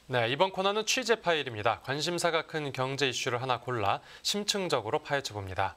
네, 이번 코너는 취재 파일입니다. 관심사가 큰 경제 이슈를 하나 골라 심층적으로 파헤쳐봅니다.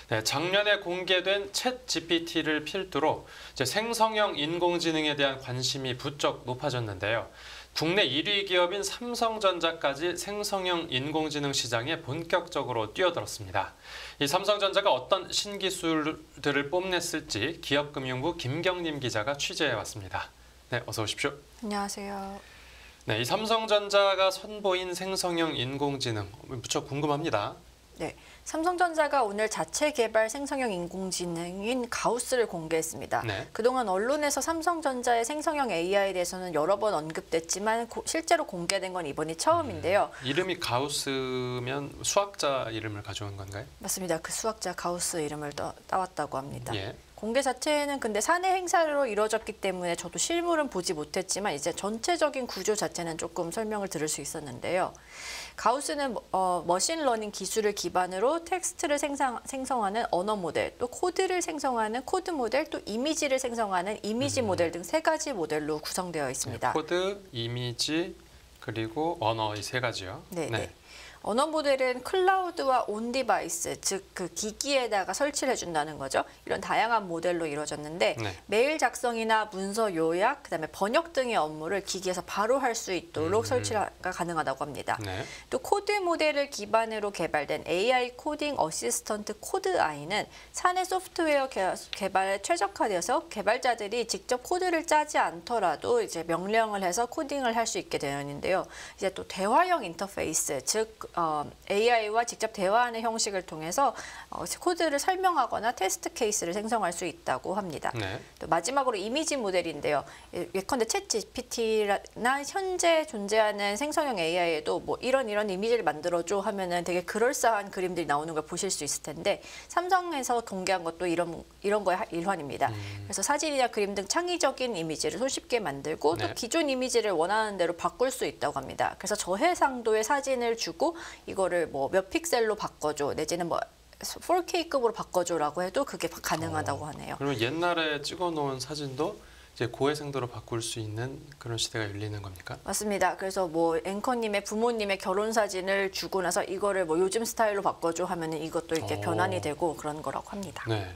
네, 작년에 공개된 챗 GPT를 필두로 이제 생성형 인공지능에 대한 관심이 부쩍 높아졌는데요. 국내 1위 기업인 삼성전자까지 생성형 인공지능 시장에 본격적으로 뛰어들었습니다. 이 삼성전자가 어떤 신기술들을 뽐냈을지 기업금융부 김경림 기자가 취재해왔습니다. 네, 어서 오십시오. 안녕하세요. 네, 이 삼성전자가 선보인 생성형 인공지능 무척 궁금합니다. 네, 삼성전자가 오늘 자체 개발 생성형 인공지능인 가우스를 공개했습니다. 네. 그동안 언론에서 삼성전자의 생성형 AI에 대해서는 여러 번 언급됐지만 실제로 공개된 건 이번이 처음인데요. 이름이 가우스면 수학자 이름을 가져온 건가요? 맞습니다. 그 수학자 가우스 이름을 따왔다고 합니다. 예. 공개 자체는 근데 사내 행사로 이루어졌기 때문에 저도 실물은 보지 못했지만 이제 전체적인 구조 자체는 조금 설명을 들을 수 있었는데요. 가우스는 머신러닝 기술을 기반으로 텍스트를 생성하는 언어 모델, 또 코드를 생성하는 코드 모델, 또 이미지를 생성하는 이미지 모델 등 세 가지 모델로 구성되어 있습니다. 네, 코드, 이미지, 그리고 언어 이 세 가지요. 네. 네. 언어 모델은 클라우드와 온 디바이스, 즉 그 기기에다가 설치를 해준다는 거죠. 이런 다양한 모델로 이루어졌는데 네. 메일 작성이나 문서 요약, 그다음에 번역 등의 업무를 기기에서 바로 할 수 있도록 설치가 가능하다고 합니다. 네. 또 코드 모델을 기반으로 개발된 AI 코딩 어시스턴트 코드아이는 사내 소프트웨어 개발에 최적화되어서 개발자들이 직접 코드를 짜지 않더라도 이제 명령을 해서 코딩을 할 수 있게 되는데요. 이제 또 대화형 인터페이스, 즉 AI와 직접 대화하는 형식을 통해서 코드를 설명하거나 테스트 케이스를 생성할 수 있다고 합니다. 네. 또 마지막으로 이미지 모델인데요. 예컨대 챗 GPT나 현재 존재하는 생성형 AI에도 뭐 이런 이미지를 만들어줘 하면은 되게 그럴싸한 그림들이 나오는 걸 보실 수 있을 텐데 삼성에서 공개한 것도 이런 거의 일환입니다. 그래서 사진이나 그림 등 창의적인 이미지를 손쉽게 만들고 네. 또 기존 이미지를 원하는 대로 바꿀 수 있다고 합니다. 그래서 저해상도의 사진을 주고 이거를 뭐 몇 픽셀로 바꿔줘 내지는 뭐 4K급으로 바꿔줘라고 해도 그게 가능하다고 하네요. 그러면 옛날에 찍어놓은 사진도 이제 고해상도로 바꿀 수 있는 그런 시대가 열리는 겁니까? 맞습니다. 그래서 뭐 앵커님의 부모님의 결혼 사진을 주고 나서 이거를 뭐 요즘 스타일로 바꿔줘 하면은 이것도 이렇게 변환이 되고 그런 거라고 합니다. 네.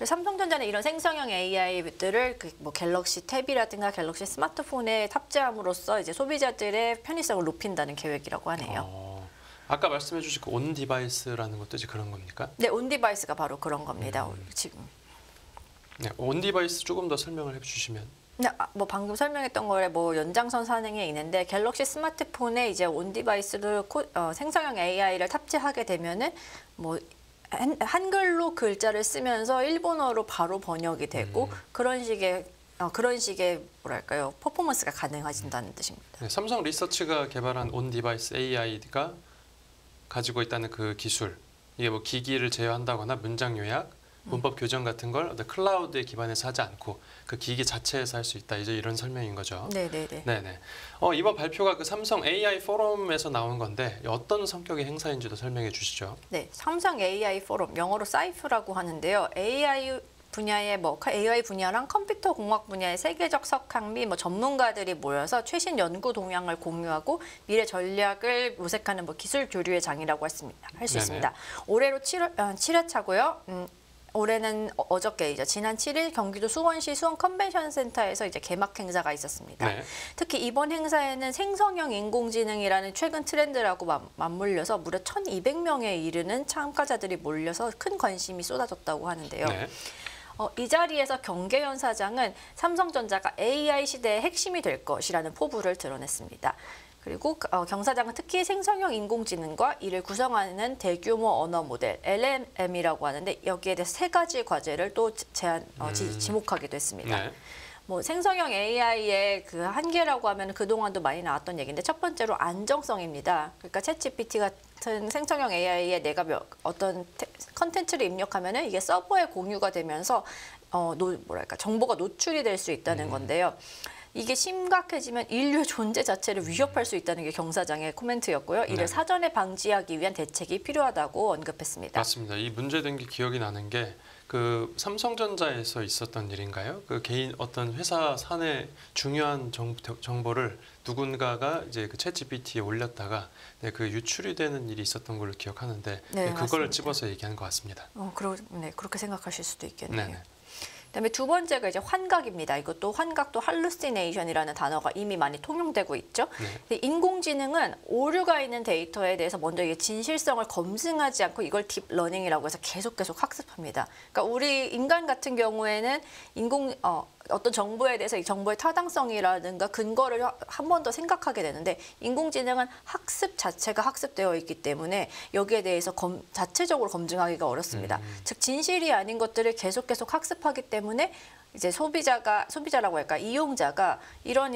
삼성전자는 이런 생성형 AI들을 뭐 갤럭시 탭이라든가 갤럭시 스마트폰에 탑재함으로써 이제 소비자들의 편의성을 높인다는 계획이라고 하네요. 아까 말씀해 주신 그 온 디바이스라는 것도 이제 그런 겁니까? 네, 온 디바이스가 바로 그런 겁니다. 지금. 네, 온 디바이스 조금 더 설명을 해주시면. 네, 뭐 방금 설명했던 거에 뭐 연장선 산행에 있는데 갤럭시 스마트폰에 이제 온 디바이스로 생성형 AI를 탑재하게 되면은 뭐 한글로 글자를 쓰면서 일본어로 바로 번역이 되고 그런 식의 뭐랄까요 퍼포먼스가 가능해진다는 뜻입니다. 네, 삼성 리서치가 개발한 온 디바이스 AI가 가지고 있다는 그 기술, 이게 뭐 기기를 제어한다거나 문장 요약, 문법 교정 같은 걸 클라우드에 기반해서 하지 않고 그 기기 자체에서 할 수 있다. 이제 이런 설명인 거죠. 네네네. 네네. 이번 발표가 그 삼성 AI 포럼에서 나온 건데 어떤 성격의 행사인지도 설명해 주시죠. 네, 삼성 AI 포럼, 영어로 사이프라고 하는데요. AI 분야랑 컴퓨터 공학 분야의 세계적 석학 및 전문가들이 모여서 최신 연구 동향을 공유하고 미래 전략을 모색하는 기술 교류의 장이라고 할 수 있습니다. 올해로 7회차고요. 올해는 어저께이죠. 지난 7일 경기도 수원시 수원 컨벤션 센터에서 이제 개막 행사가 있었습니다. 네. 특히 이번 행사에는 생성형 인공지능이라는 최근 트렌드라고 맞물려서 무려 1,200명에 이르는 참가자들이 몰려서 큰 관심이 쏟아졌다고 하는데요. 네. 이 자리에서 경계현 사장은 삼성전자가 AI 시대의 핵심이 될 것이라는 포부를 드러냈습니다. 그리고 경 사장은 특히 생성형 인공지능과 이를 구성하는 대규모 언어 모델 LLM이라고 하는데 여기에 대해서 세 가지 과제를 또 지목하기도 했습니다. 네. 뭐 생성형 AI의 그 한계라고 하면 그동안도 많이 나왔던 얘기인데 첫 번째로 안정성입니다. 그러니까 챗GPT 같은 생성형 AI에 내가 어떤 컨텐츠를 입력하면은 이게 서버에 공유가 되면서 정보가 노출이 될 수 있다는 건데요. 이게 심각해지면 인류의 존재 자체를 위협할 수 있다는 게 경사장의 코멘트였고요. 이를 네. 사전에 방지하기 위한 대책이 필요하다고 언급했습니다. 맞습니다. 이 문제된 게 기억이 나는 게 그 삼성전자에서 있었던 일인가요? 그 개인 어떤 회사 사내 중요한 정보를 누군가가 이제 그 챗GPT에 올렸다가 네, 그 유출이 되는 일이 있었던 걸로 기억하는데 네, 네, 그걸 맞습니다. 집어서 얘기한 것 같습니다. 네, 그렇게 생각하실 수도 있겠네요. 네네. 그다음에 두 번째가 이제 환각입니다. 이것도 환각도 할루시네이션이라는 단어가 이미 많이 통용되고 있죠. 네. 근데 인공지능은 오류가 있는 데이터에 대해서 먼저 이게 진실성을 검증하지 않고 이걸 딥러닝이라고 해서 계속 학습합니다. 그러니까 우리 인간 같은 경우에는 어떤 정보에 대해서 이 정보의 타당성이라든가 근거를 한 번 더 생각하게 되는데 인공지능은 학습 자체가 학습되어 있기 때문에 여기에 대해서 자체적으로 검증하기가 어렵습니다. 즉 진실이 아닌 것들을 계속 학습하기 때문에 이제 소비자라고 할까 이용자가 이런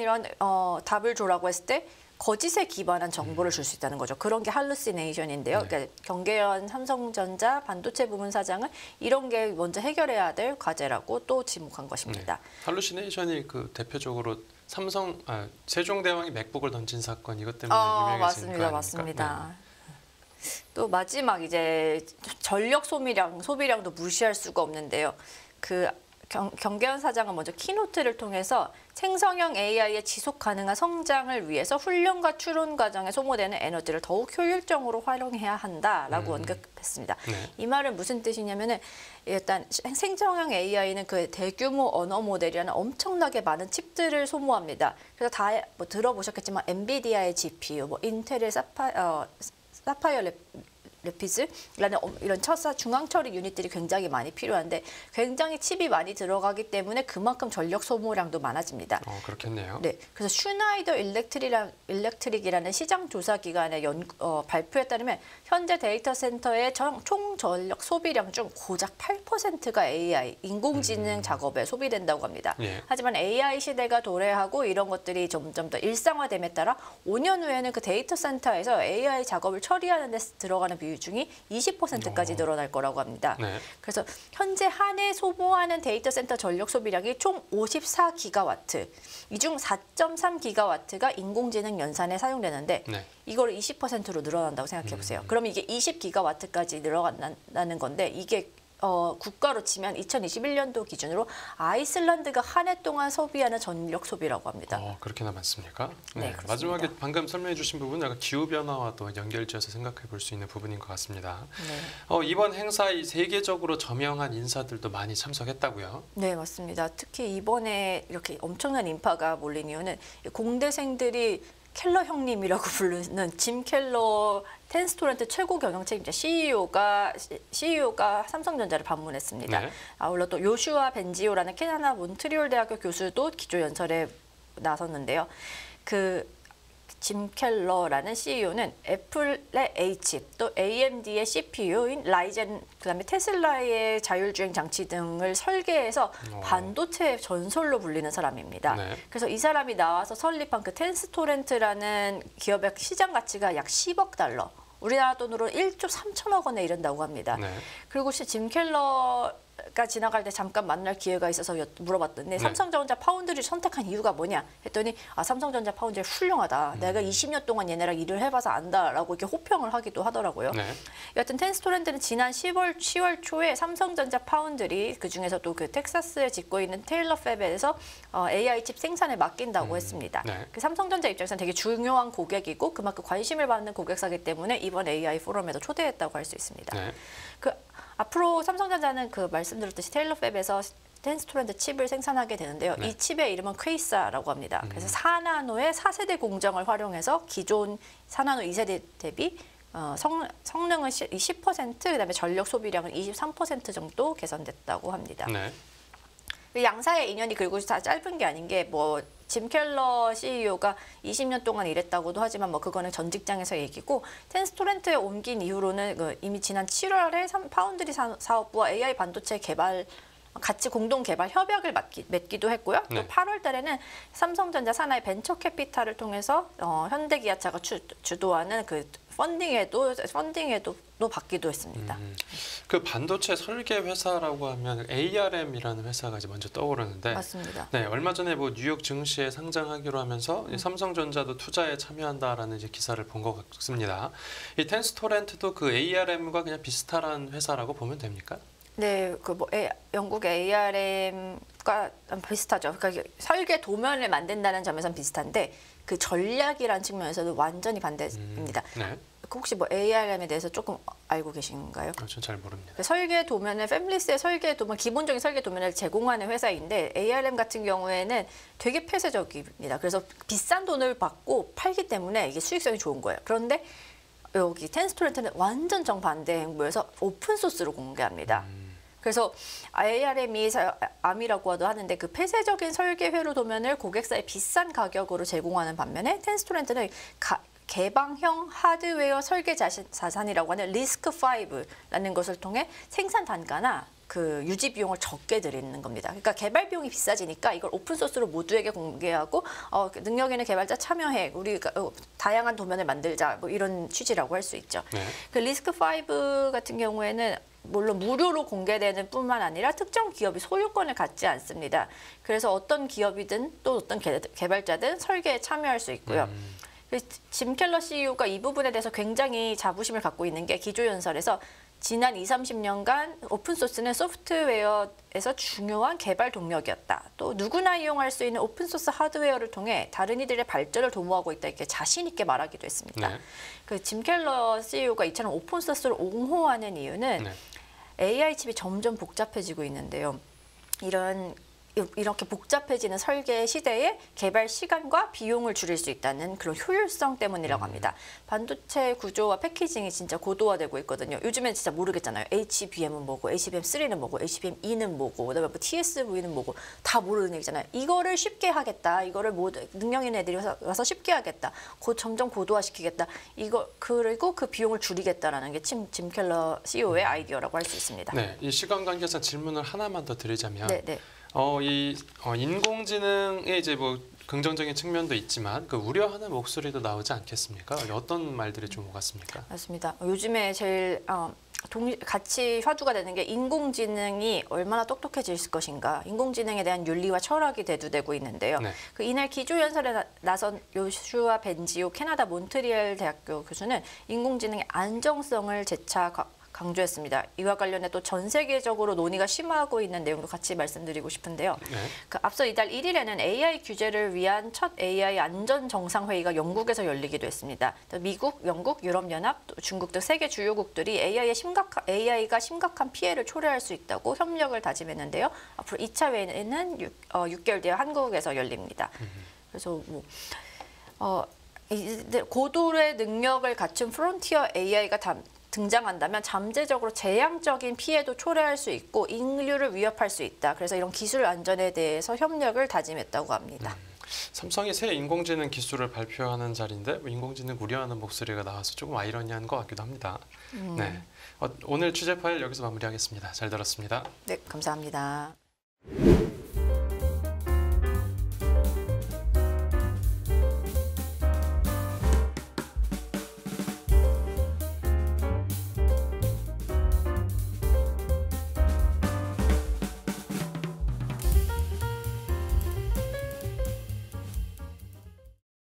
답을 줘라고 했을 때 거짓에 기반한 정보를 줄 수 있다는 거죠. 그런 게 할루시네이션인데요. 네. 그러니까 경계현 삼성전자 반도체 부문 사장은 이런 게 먼저 해결해야 될 과제라고 또 지목한 것입니다. 할루시네이션이 그 대표적으로 세종대왕이 맥북을 던진 사건 이것 때문에 유명해진 거 아닙니까? 맞습니다. 또 마지막 이제 전력 소비량도 무시할 수가 없는데요. 그 경계현 사장은 먼저 키노트를 통해서 생성형 AI의 지속 가능한 성장을 위해서 훈련과 추론 과정에 소모되는 에너지를 더욱 효율적으로 활용해야 한다라고 언급했습니다. 네. 이 말은 무슨 뜻이냐면은 일단 생성형 AI는 그 대규모 언어 모델이라는 엄청나게 많은 칩들을 소모합니다. 그래서 다 뭐 들어보셨겠지만 엔비디아의 GPU, 뭐 인텔의 사파이어 레피즈라는 이런 중앙 처리 유닛들이 굉장히 많이 필요한데 굉장히 칩이 많이 들어가기 때문에 그만큼 전력 소모량도 많아집니다. 그렇겠네요. 네, 그래서 슈나이더 일렉트릭이라는 시장 조사 기관의 발표에 따르면 현재 데이터 센터의 총 전력 소비량 중 고작 8%가 AI, 인공지능 작업에 소비된다고 합니다. 예. 하지만 AI 시대가 도래하고 이런 것들이 점점 더 일상화됨에 따라 5년 후에는 그 데이터 센터에서 AI 작업을 처리하는 데 들어가는 비중이 20%까지 늘어날 거라고 합니다. 네. 그래서 현재 한 해 소모하는 데이터 센터 전력 소비량이 총 54기가와트, 이 중 4.3기가와트가 인공지능 연산에 사용되는데 네. 이걸 20%로 늘어난다고 생각해 보세요. 그럼 이게 20기가와트까지 늘어난다는 건데 이게 국가로 치면 2021년도 기준으로 아이슬란드가 한 해 동안 소비하는 전력 소비라고 합니다. 그렇게나 많습니까? 네, 그렇습니다. 마지막에 방금 설명해 주신 부분은 약간 기후변화와도 연결지어서 생각해 볼 수 있는 부분인 것 같습니다. 네. 이번 행사에 세계적으로 저명한 인사들도 많이 참석했다고요? 네, 맞습니다. 특히 이번에 이렇게 엄청난 인파가 몰린 이유는 공대생들이 켈러 형님이라고 부르는 짐 켈러 텐스토렌트 최고 경영 책임자 CEO가 삼성전자를 방문했습니다. 네. 아울러 또 요슈아 벤지오라는 캐나다 몬트리올 대학교 교수도 기조 연설에 나섰는데요. 짐 켈러라는 CEO는 애플의 A칩, 또 AMD의 CPU인 라이젠, 그다음에 테슬라의 자율주행 장치 등을 설계해서 반도체 전설로 불리는 사람입니다. 네. 그래서 이 사람이 나와서 설립한 그 텐스토렌트라는 기업의 시장 가치가 약 10억 달러, 우리나라 돈으로 1조 3천억 원에 이른다고 합니다. 네. 그리고 짐 켈러가 지나갈 때 잠깐 만날 기회가 있어서 물어봤더니 삼성전자 파운드리를 선택한 이유가 뭐냐 했더니 삼성전자 파운드리 훌륭하다. 내가 20년 동안 얘네랑 일을 해봐서 안다라고 이렇게 호평을 하기도 하더라고요. 네. 여하튼 텐스토렌트는 지난 10월 초에 삼성전자 파운드리 그중에서도 그 텍사스에 짓고 있는 테일러 팹에서 AI 칩 생산에 맡긴다고 했습니다. 네. 그 삼성전자 입장에서는 되게 중요한 고객이고 그만큼 관심을 받는 고객사기 때문에 이번 AI 포럼에도 초대했다고 할 수 있습니다. 네. 앞으로 삼성전자는 말씀드렸듯이 테일러 팹에서 텐스토렌트 칩을 생산하게 되는데요. 네. 이 칩의 이름은 퀘이사라고 합니다. 그래서 4나노의 4세대 공정을 활용해서 기존 4나노 2세대 대비 성능은 10%, 그다음에 전력 소비량은 23% 정도 개선됐다고 합니다. 네. 양사의 인연이 그리고 다 짧은 게 아닌 게 짐 켈러 CEO가 20년 동안 일했다고도 하지만 그거는 전 직장에서 얘기고 텐스토렌트에 옮긴 이후로는 이미 지난 7월에 파운드리 사업부와 AI 반도체 개발 같이 공동 개발 협약을 맺기도 했고요. 네. 또 8월 달에는 삼성전자 산하의 벤처 캐피탈을 통해서 현대기아차가 주도하는 펀딩에도 받기도 했습니다. 그 반도체 설계 회사라고 하면 ARM이라는 회사가 이제 먼저 떠오르는데, 맞습니다. 네, 얼마 전에 뭐 뉴욕 증시에 상장하기로 하면서 이 삼성전자도 투자에 참여한다라는 이제 기사를 본 것 같습니다. 이 텐스토렌트도 그 ARM과 그냥 비슷한 회사라고 보면 됩니까? 네, 영국 ARM과 비슷하죠. 그러니까 설계 도면을 만든다는 점에서는 비슷한데 그 전략이라는 측면에서도 완전히 반대입니다. 네. 혹시 뭐 ARM에 대해서 조금 알고 계신가요? 전 잘 모릅니다. 설계 도면을 패밀리스의 설계 도면, 기본적인 설계 도면을 제공하는 회사인데 ARM 같은 경우에는 되게 폐쇄적입니다. 그래서 비싼 돈을 받고 팔기 때문에 이게 수익성이 좋은 거예요. 그런데 여기 텐스토렌트는 완전 정반대 행보에서 오픈 소스로 공개합니다. 그래서 ARM이 암이라고도 하는데 그 폐쇄적인 설계 회로 도면을 고객사에 비싼 가격으로 제공하는 반면에 텐스토렌트는 개방형 하드웨어 설계 자산이라고 하는 리스크5라는 것을 통해 생산 단가나 그 유지 비용을 적게 들이는 겁니다. 그러니까 개발 비용이 비싸지니까 이걸 오픈 소스로 모두에게 공개하고 능력 있는 개발자 참여해 우리가 다양한 도면을 만들자 뭐 이런 취지라고 할 수 있죠. 네. 그 리스크5 같은 경우에는 물론 무료로 공개되는 뿐만 아니라 특정 기업이 소유권을 갖지 않습니다. 그래서 어떤 기업이든 또 어떤 개발자든 설계에 참여할 수 있고요. 짐 켈러 CEO가 이 부분에 대해서 굉장히 자부심을 갖고 있는 게 기조연설에서 지난 20, 30년간 오픈소스는 소프트웨어에서 중요한 개발 동력이었다. 또 누구나 이용할 수 있는 오픈소스 하드웨어를 통해 다른 이들의 발전을 도모하고 있다. 이렇게 자신 있게 말하기도 했습니다. 네. 그 짐 켈러 CEO가 이처럼 오픈소스를 옹호하는 이유는 네. AI 칩이 점점 복잡해지고 있는데요. 이렇게 복잡해지는 설계 시대에 개발 시간과 비용을 줄일 수 있다는 그런 효율성 때문이라고 합니다. 반도체 구조와 패키징이 진짜 고도화되고 있거든요. 요즘엔 진짜 모르겠잖아요. HBM은 뭐고, HBM3는 뭐고, HBM2는 뭐고, 그다음에 뭐 TSV는 뭐고 다 모르는 얘기잖아요. 이거를 쉽게 하겠다. 이거를 모두 능력 있는 애들이 와서 쉽게 하겠다. 점점 고도화시키겠다. 그리고 그 비용을 줄이겠다라는 게 짐 켈러 CEO의 아이디어라고 할 수 있습니다. 네, 이 시간 관계상 질문을 하나만 더 드리자면, 네. 인공지능의 이제 뭐 긍정적인 측면도 있지만 그 우려하는 목소리도 나오지 않겠습니까? 어떤 말들이 좀 오갔습니까? 맞습니다. 요즘에 제일 같이 화두가 되는 게 인공지능이 얼마나 똑똑해질 것인가, 인공지능에 대한 윤리와 철학이 대두되고 있는데요. 네. 그 이날 기조연설에 나선 요슈아 벤지오 캐나다 몬트리올 대학교 교수는 인공지능의 안정성을 재차 강조했습니다. 이와 관련해 또 전 세계적으로 논의가 심화하고 있는 내용도 같이 말씀드리고 싶은데요. 네. 앞서 이달 1일에는 AI 규제를 위한 첫 AI 안전 정상회의가 영국에서 열리기도 했습니다. 미국, 영국, 유럽연합, 또 중국 등 세계 주요국들이 AI가 심각한 피해를 초래할 수 있다고 협력을 다짐했는데요. 앞으로 2차 회의는 6개월 뒤에 한국에서 열립니다. 그래서 고도의 능력을 갖춘 프론티어 AI가 등장한다면 잠재적으로 재앙적인 피해도 초래할 수 있고 인류를 위협할 수 있다. 그래서 이런 기술 안전에 대해서 협력을 다짐했다고 합니다. 삼성이 새 인공지능 기술을 발표하는 자리인데 인공지능 우려하는 목소리가 나와서 조금 아이러니한 것 같기도 합니다. 네, 오늘 취재 파일 여기서 마무리하겠습니다. 잘 들었습니다. 네, 감사합니다.